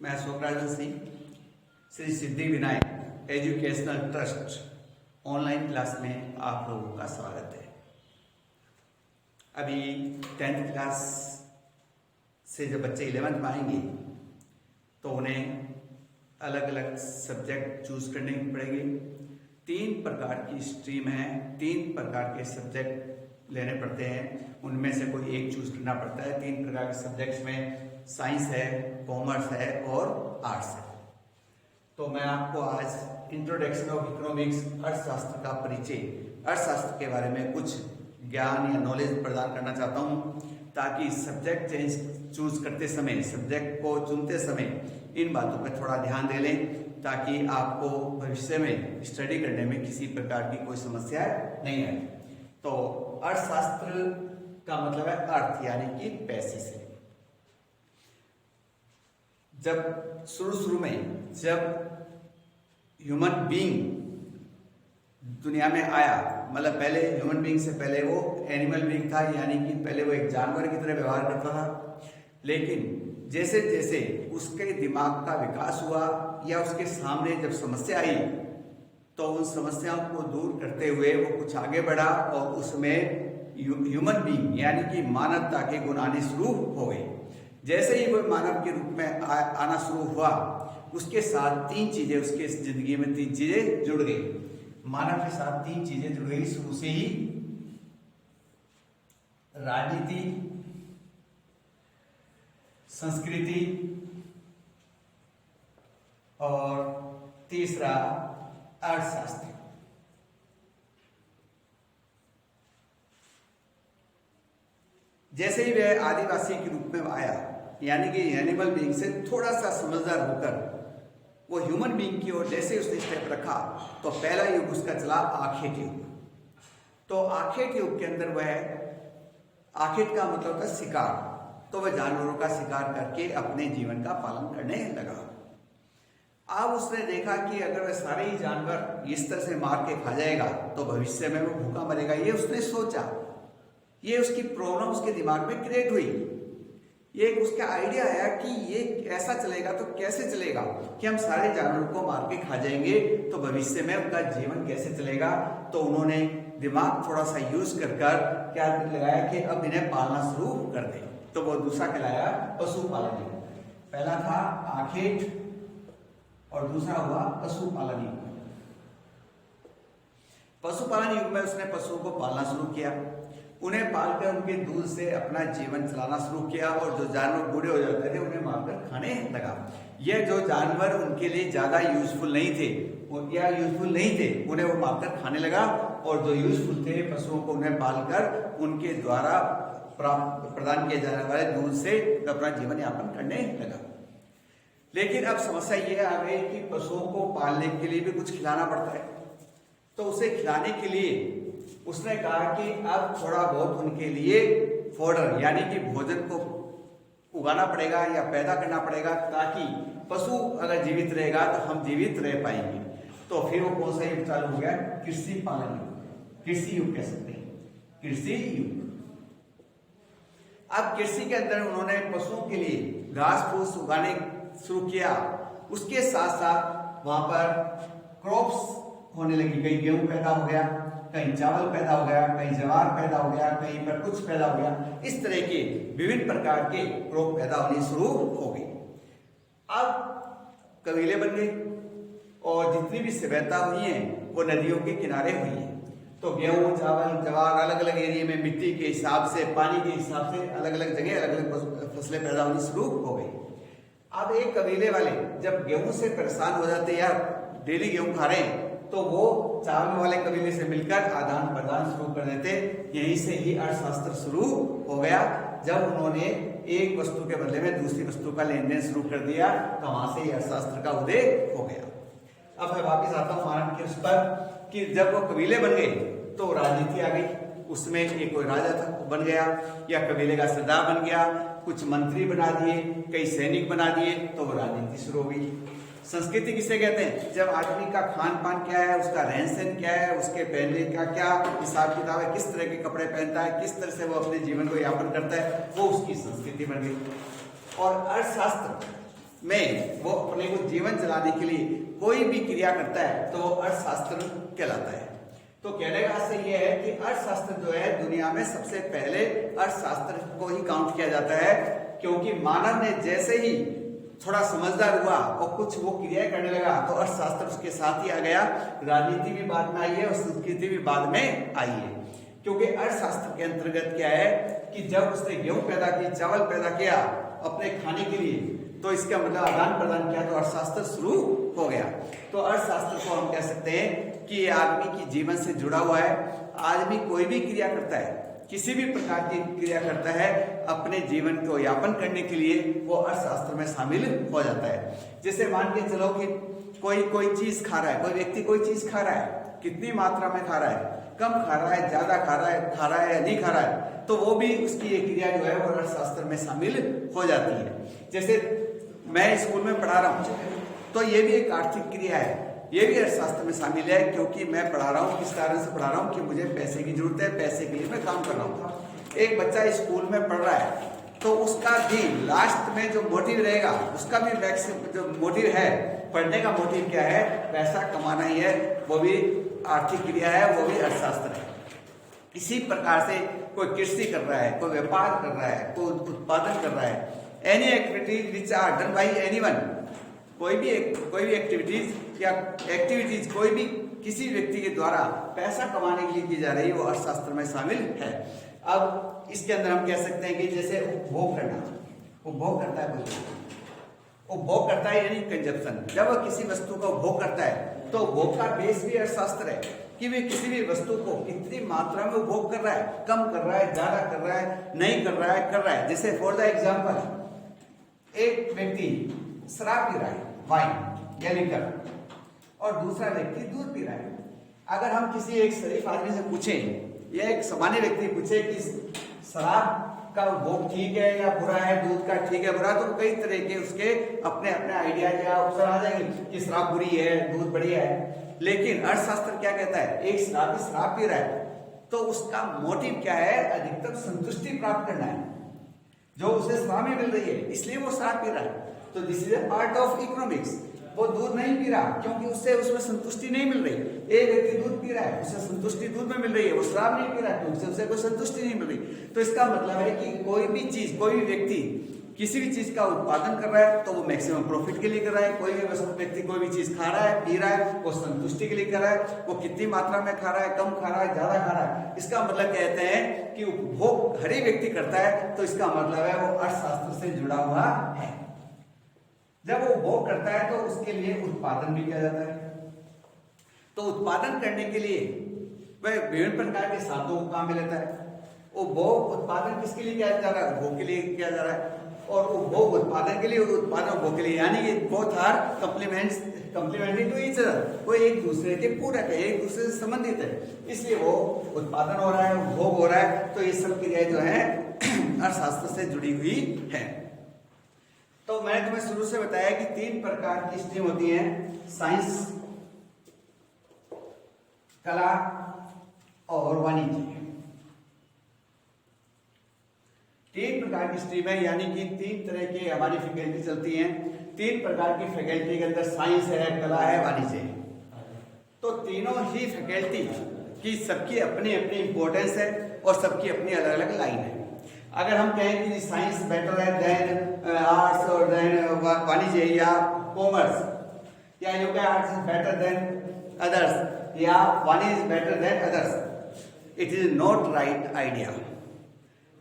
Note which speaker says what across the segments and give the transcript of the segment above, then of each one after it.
Speaker 1: मैं Ashok Rajan Singh, Shri Siddhi Vinayak educational trust online class में आप लोगों का स्वागत है। अभी 10th क्लास से जब बच्चे 11th में आएंगे तो उन्हें अलग अलग सब्जेक्ट चूज करने पड़ेंगे। 3 प्रकार की स्ट्रीम है, 3 प्रकार के सब्जेक्ट लेने पड़ते हैं, उनमें से कोई एक चूज करना पड़ता है। 3 प्रकार के सब्जेक्ट्स में साइंस है, कॉमर्स है और आर्ट्स है। तो मैं आपको आज इंट्रोडक्शन ऑफ इकोनॉमिक्स, अर्थशास्त्र का परिचय, अर्थशास्त्र के बारे में कुछ ज्ञान या नॉलेज प्रदान करना चाहता हूं, ताकि सब्जेक्ट चूज करते समय, सब्जेक्ट को चुनते समय इन बातों पर थोड़ा ध्यान दे लें, ताकि आपको भविष्य में स्टडी करने में किसी प्रकार की कोई समस्या नहीं आए। तो अर्थशास्त्र का मतलब है अर्थ यानी कि पैसे से। जब शुरू में जब ह्यूमन बीइंग दुनिया में आया, मतलब पहले ह्यूमन बीइंग से पहले वो एनिमल बीइंग था, यानी कि पहले वो एक जानवर की तरह व्यवहार करता था। लेकिन जैसे जैसे उसके दिमाग का विकास हुआ या उसके सामने जब समस्या आई, तो उन समस्याओं को दूर करते हुए वो कुछ आगे बढ़ा और उसमें ह्यूमन बीइंग यानी कि मानवता के गुण आने शुरू हो गए। जैसे ही वो मानव के रूप में आना शुरू हुआ, उसके साथ 3 चीजें, उसके जिंदगी में 3 चीजें जुड़ गई। मानव के साथ 3 चीजें जुड़ गई शुरू से ही, राजनीति, संस्कृति और तीसरा अर्थशास्त्र। जैसे ही वह आदिवासी के रूप में आया, यानी कि एनिमल बीइंग से थोड़ा सा समझदार होकर वो ह्यूमन बीइंग की ओर जैसे उसने स्टेप रखा, तो पहला युग उसका चला आखेट युग। तो आखेट युग के अंदर वह, आखेट का मतलब था शिकार, तो वह जानवरों का शिकार करके अपने जीवन का पालन करने लगा। अब उसने देखा कि अगर वह सारे ही जानवर इस तरह से मार के खा जाएगा तो भविष्य में वो भूखा मरेगा। ये उसने सोचा, ये उसकी प्रॉब्लम उसके दिमाग में क्रिएट हुई। ये उसका आइडिया आया कि ये ऐसा चलेगा तो कैसे चलेगा कि हम सारे जानवरों को मार के खा जाएंगे तो भविष्य में उनका जीवन कैसे चलेगा। तो उन्होंने दिमाग थोड़ा सा यूज कर क्या लगाया कि अब इन्हें पालना शुरू कर दे। तो वो दूसरा कहलाया पशुपालन युग। पहला था आखेट और दूसरा हुआ पशुपालन युग। पशुपालन युग में उसने पशुओं को पालना शुरू किया, उन्हें पालकर उनके दूध से अपना जीवन चलाना शुरू किया, और जो जानवर बूढ़े हो जाते थे उन्हें मारकर खाने लगा। यह जो जानवर उनके लिए ज्यादा यूजफुल नहीं थे, उन्हें वो मारकर खाने लगा, और जो यूजफुल थे पशुओं को उन्हें पालकर उनके द्वारा प्रदान किए जाने वाले दूध से अपना जीवन यापन करने लगा। लेकिन अब समस्या यह आ गई कि पशुओं को पालने के लिए भी कुछ खिलाना पड़ता है। तो उसे खिलाने के लिए उसने कहा कि अब थोड़ा बहुत उनके लिए फॉडर यानी कि भोजन को उगाना पड़ेगा या पैदा करना पड़ेगा, ताकि पशु अगर जीवित रहेगा तो हम जीवित रह पाएंगे। तो फिर वो कौन सा युग चालू हो गया? कृषि पालन युग, कृषि युग कह सकते हैं, कृषि युग। अब कृषि के अंदर उन्होंने पशुओं के लिए घास फूस उगाने शुरू किया। उसके साथ साथ वहां पर क्रॉप्स होने लगी, कहीं गेहूं पैदा हो गया, कहीं चावल पैदा हो गया, कहीं ज्वार पैदा हो गया, कहीं पर कुछ पैदा हो गया। इस तरह के विभिन्न प्रकार के क्रॉप पैदा होने शुरू हो गई। अब कबीले बन गए और जितनी भी सभ्यता हुई है वो नदियों के किनारे हुई है। तो गेहूं, चावल, ज्वार अलग अलग एरिया में मिट्टी के हिसाब से, पानी के हिसाब से अलग अलग जगह अलग अलग फसलें पैदा होनी शुरू हो गई। अब एक कबीले वाले जब गेहूं से परेशान हो जाते, यार डेली गेहूं खा रहे हैं, तो वो चावल वाले कबीले से मिलकर आदान प्रदान शुरू कर देते। यहीं से ही अर्थशास्त्र शुरू हो गया। जब उन्होंने एक वस्तु के बदले में दूसरी वस्तु का लेन देन शुरू कर दिया, तो वहां से अर्थशास्त्र का उदय हो गया। अब मैं वापिस आता हूँ मानव के उस पर कि जब वो कबीले बन गए तो राजनीति आ गई। उसमें एक कोई राजा था बन गया या कबीले का सरदार बन गया, कुछ मंत्री बना दिए, कई सैनिक बना दिए, तो वो राजनीति शुरू हो गई। संस्कृति किसे कहते हैं? जब आदमी का खान पान क्या है, उसका रहन सहन क्या है, उसके पहनने का क्या हिसाब किताब है, किस तरह के कपड़े पहनता है, किस तरह से वो अपने जीवन को यापन करता है, वो उसकी संस्कृति बन गई। और अर्थशास्त्र में वो अपने को जीवन चलाने के लिए कोई भी क्रिया करता है तो वो अर्थशास्त्र कहलाता है। तो कहने का अर्थ ये है कि अर्थशास्त्र जो है दुनिया में सबसे पहले अर्थशास्त्र को ही काउंट किया जाता है, क्योंकि मानव ने जैसे ही थोड़ा समझदार हुआ और कुछ वो क्रिया करने लगा तो अर्थशास्त्र उसके साथ ही आ गया। राजनीति भी बाद में आई है और संस्कृति भी बाद में आई है, क्योंकि अर्थशास्त्र के अंतर्गत क्या है कि जब उसने गेहूं पैदा की, चावल पैदा किया अपने खाने के लिए, तो इसका मतलब आदान प्रदान किया तो अर्थशास्त्र शुरू हो गया। तो अर्थशास्त्र को हम कह सकते हैं कि ये आदमी की जीवन से जुड़ा हुआ है। आदमी कोई भी क्रिया करता है, किसी भी प्रकार की क्रिया करता है अपने जीवन को यापन करने के लिए, वो अर्थशास्त्र में शामिल हो जाता है। जैसे मान के चलो कि कोई चीज खा रहा है, कोई व्यक्ति कोई चीज खा रहा है, कितनी मात्रा में खा रहा है, कम खा रहा है, ज्यादा खा रहा है या नहीं खा रहा है, तो वो भी उसकी एक क्रिया जो है वो अर्थशास्त्र में शामिल हो जाती है। जैसे मैं स्कूल में पढ़ा रहा हूँ तो ये भी एक आर्थिक क्रिया है, ये भी अर्थशास्त्र में शामिल है, क्योंकि मैं पढ़ा रहा हूँ, किस कारण से पढ़ा रहा हूँ कि मुझे पैसे की जरूरत है, पैसे के लिए मैं काम कर रहा हूँ। एक बच्चा स्कूल में पढ़ रहा है तो उसका भी लास्ट में जो मोटिव रहेगा, उसका भी जो मोटिव है, पढ़ने का मोटिव क्या है, पैसा कमाना ही है, वो भी आर्थिक क्रिया है, वो भी अर्थशास्त्र है। इसी प्रकार से कोई कृषि कर रहा है, कोई व्यापार कर रहा है, कोई उत्पादन कर रहा है, any activities which are done by anyone, कोई भी एक्टिविटीज या एक्टिविटीज कोई भी किसी व्यक्ति के द्वारा पैसा कमाने के लिए की जा रही है, वो अर्थशास्त्र में शामिल है। अब इसके अंदर हम कह सकते हैं कि जैसे उपभोग करना, उपभोग करता है कोई, उपभोग करता है यानी कंजप्शन। जब वह किसी वस्तु का उपभोग करता है तो उपभोग का बेस भी अर्थशास्त्र है कि वे किसी भी वस्तु को कितनी मात्रा में उपभोग कर रहा है, कम कर रहा है, ज्यादा कर रहा है, नहीं कर रहा है, कर रहा है। जैसे फॉर द एग्जाम्पल, एक व्यक्ति शराब पी रहा है, वाइन या लिकर, और दूसरा व्यक्ति दूध पी रहा है। अगर हम किसी एक शरीफ आदमी से पूछें या एक सामान्य व्यक्ति पूछे कि शराब का उपभोग ठीक है या बुरा है, दूध का ठीक है बुरा, तो कई तरह के उसके अपने अपने आइडिया या अवसर आ जाएंगे कि शराब बुरी है, दूध बढ़िया है। लेकिन अर्थशास्त्र क्या कहता है, एक शराबी शराब पी रहा है तो उसका मोटिव क्या है, अधिकतम संतुष्टि प्राप्त करना है, जो उसे शराब में मिल रही है इसलिए वो शराब पी रहा है। तो this is a part of economics. वो दूध नहीं पी रहा क्योंकि उससे उसमें संतुष्टि नहीं मिल रही। एक व्यक्ति दूध पी रहा है, उसे संतुष्टि दूध में मिल रही है, वो शराब नहीं पी रहा है क्योंकि उसे कोई संतुष्टि नहीं मिल रही। तो इसका मतलब है कि कोई भी चीज, कोई भी व्यक्ति किसी भी चीज का उत्पादन कर रहा है तो वो मैक्सिमम प्रॉफिट के लिए कर रहा है। कोई भी व्यक्ति कोई भी चीज खा रहा है, पी रहा है, वो संतुष्टि के लिए कर रहा है। वो कितनी मात्रा में खा रहा है, कम खा रहा है, ज्यादा खा रहा है, इसका मतलब कहते हैं कि उपभोग हर एक व्यक्ति करता है, तो इसका मतलब है वो अर्थशास्त्र से जुड़ा हुआ है। जब वो उपभोग करता है तो उसके लिए उत्पादन भी किया जाता है। तो उत्पादन करने के लिए वह विभिन्न प्रकार के साधनों को काम में लेता है। उपभोग उत्पादन किसके लिए किया जा रहा है, उपभोग के लिए किया जा रहा है, और उपभोग उत्पादन के लिए, उत्पादन उपभोग के लिए, यानी कि both are complementary to each other, वो एक दूसरे के पूरक है, एक दूसरे से संबंधित है, इसलिए वो उत्पादन हो रहा है, उपभोग हो रहा है। तो ये सब क्रियाएं जो है अर्थशास्त्र से जुड़ी हुई है। तो मैंने तुम्हें शुरू से बताया कि 3 प्रकार की स्ट्रीम होती है, साइंस, कला और वाणिज्य। 3 प्रकार की स्ट्रीम है, यानी कि 3 तरह की हमारी फैकल्टी चलती हैं। 3 प्रकार की फैकल्टी के अंदर साइंस है, कला है, वाणिज्य है। तो तीनों ही फैकल्टी की सबकी अपनी अपनी इंपॉर्टेंस है और सबकी अपनी अलग अलग लाइन है। अगर हम कहें कि साइंस बेटर है देन आर्ट्स और देन वाणिज्य या कॉमर्स, या you can arts is better than others या वाणिज्य is better than others, it is not right idea.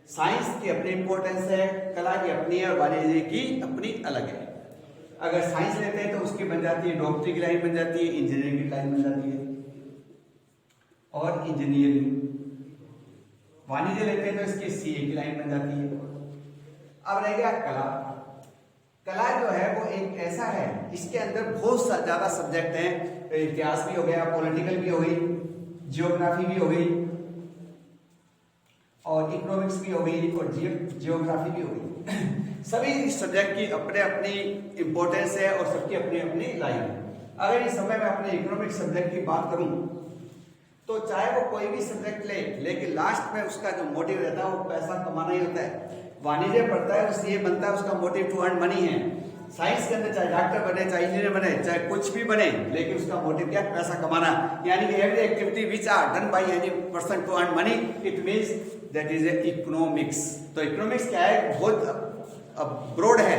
Speaker 1: Science की अपनी इंपॉर्टेंस है, कला की अपनी है और वाणिज्य की अपनी अलग है। अगर साइंस लेते हैं तो उसकी बन जाती है डॉक्टरी की लाइन बन जाती है, इंजीनियरिंग की लाइन बन जाती है और इंजीनियरिंग। वाणिज्य लेते हैं तो इसकी सीए की लाइन बन जाती है। अब रह गया कला। कला जो है वो एक ऐसा है, इसके अंदर बहुत ज्यादा सब्जेक्ट हैं। इतिहास भी हो गया, पॉलिटिकल भी हो गई, जियोग्राफी भी हो गई और इकोनॉमिक्स भी हो गई और जियोग्राफी भी हो गई। सभी सब्जेक्ट की अपने अपनी इंपॉर्टेंस है और सबकी अपनी अपनी लाइन है। अगर इस समय मैं अपने इकोनॉमिक सब्जेक्ट की बात करूं तो चाहे वो कोई भी सब्जेक्ट ले, लेकिन लास्ट में उसका जो मोटिव रहता है वो पैसा कमाना ही होता है। वाणिज्य पढ़ता है उससे ये बनता है उसका मोटिव टू अर्न मनी है, साइंस के अंदर चाहे डॉक्टर बने, चाहे इंजीनियर बने, चाहे कुछ भी बने, लेकिन उसका मोटिव क्या, पैसा कमाना। यानी कि every activity which are done by any person to earn money, it means that is economics. तो इकोनॉमिक्स क्या है, बहुत ब्रॉड है,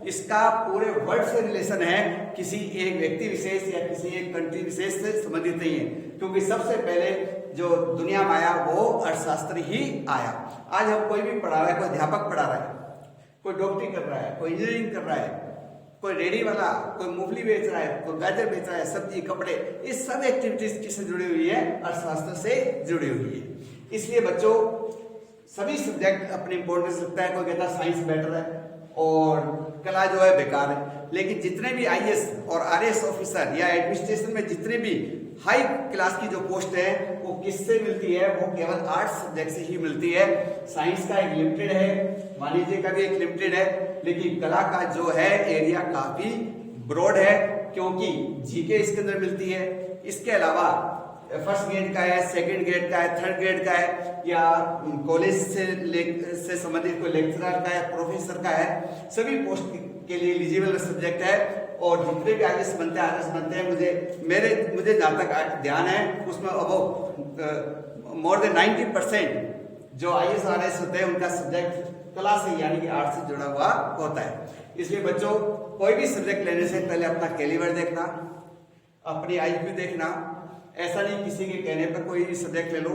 Speaker 1: इसका पूरे वर्ल्ड से रिलेशन है, किसी एक व्यक्ति विशेष या किसी एक कंट्री विशेष से संबंधित नहीं है, क्योंकि सबसे पहले जो दुनिया में आया वो अर्थशास्त्र ही आया। आज हम कोई भी पढ़ा रहा है, कोई अध्यापक पढ़ा रहा है, कोई डॉक्टरी कर रहा है, कोई इंजीनियरिंग कर रहा है, कोई रेडी वाला, कोई मूंगफली बेच रहा है, कोई गाजर बेच रहा है, सब्जी, कपड़े, ये सब एक्टिविटीज किससे जुड़ी हुई है, अर्थशास्त्र से जुड़ी हुई है। इसलिए बच्चों सभी सब्जेक्ट अपनी इंपॉर्टेंस रखता है। कोई कहता है साइंस बेटर है और कला जो है बेकार है, लेकिन जितने भी आईएएस और आरएएस ऑफिसर या एडमिनिस्ट्रेशन में जितने भी हाई क्लास की जो पोस्ट है वो किससे मिलती है, वो केवल आर्ट्स सब्जेक्ट से ही मिलती है। साइंस का एक लिमिटेड है, वाणिज्य का भी एक लिमिटेड है, लेकिन कला का जो है एरिया काफी ब्रॉड है, क्योंकि जीके इसके अंदर मिलती है। इसके अलावा फर्स्ट ग्रेड का है, सेकंड ग्रेड का है, थर्ड ग्रेड का है, या कॉलेज से संबंधित कोई लेक्चरर का है, प्रोफेसर का है, सभी पोस्ट के लिए एलिजिबल सब्जेक्ट है। और जितने भी आईएएस बनते हैं, आरएएस बनते हैं, मुझे जहां तक ध्यान है उसमें अब मोर देन 90% जो आईएएस आरएएस होते हैं उनका सब्जेक्ट कला से यानी कि आर्ट से जुड़ा हुआ होता है। इसलिए बच्चों कोई भी सब्जेक्ट लेने से पहले अपना कैलिबर देखना, अपनी आईक्यू देखना। ऐसा नहीं किसी के कहने पर कोई भी सब्जेक्ट ले लो,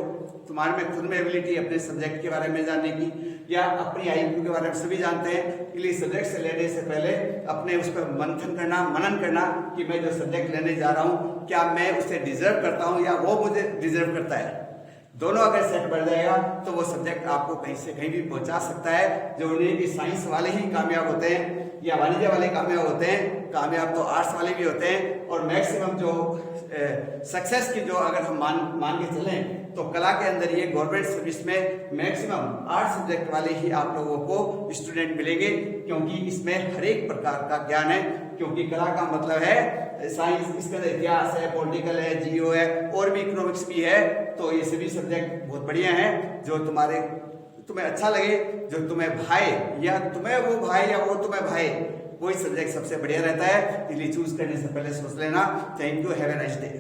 Speaker 1: तुम्हारे में खुद में एबिलिटी अपने सब्जेक्ट के बारे में जानने की या अपनी आईक्यू के बारे में सभी जानते हैं। इसलिए सब्जेक्ट से लेने से पहले अपने उस पर मंथन करना, मनन करना कि मैं जो सब्जेक्ट लेने जा रहा हूँ क्या मैं उसे डिजर्व करता हूँ या वो मुझे डिजर्व करता है। दोनों अगर सेट बढ़ जाएगा तो वो सब्जेक्ट आपको कहीं से कहीं भी पहुंचा सकता है। जो उन्हें कि साइंस वाले ही कामयाब होते हैं या वाणिज्य वाले कामयाब होते हैं, कामयाब तो आर्ट्स वाले भी होते हैं। और मैक्सिमम जो सक्सेस की जो अगर हम मान के चलें तो कला के अंदर ये गवर्नमेंट सर्विस में मैक्सिमम आर्ट्स सब्जेक्ट वाले ही आप लोगों को स्टूडेंट मिलेंगे, क्योंकि इसमें हर एक प्रकार का ज्ञान है। क्योंकि कला का मतलब है साइंस, इसके अंदर इतिहास है, पॉलिटिकल है, जियो है और भी इकोनॉमिक्स भी है। तो ये सभी सब्जेक्ट बहुत बढ़िया हैं, जो तुम्हें अच्छा लगे, जो तुम्हें भाए या तुम्हें वो भाए या वो तुम्हें भाए, वही सब्जेक्ट सबसे बढ़िया रहता है। इसलिए चूज करने से पहले सोच लेना। Thank you, have a nice day.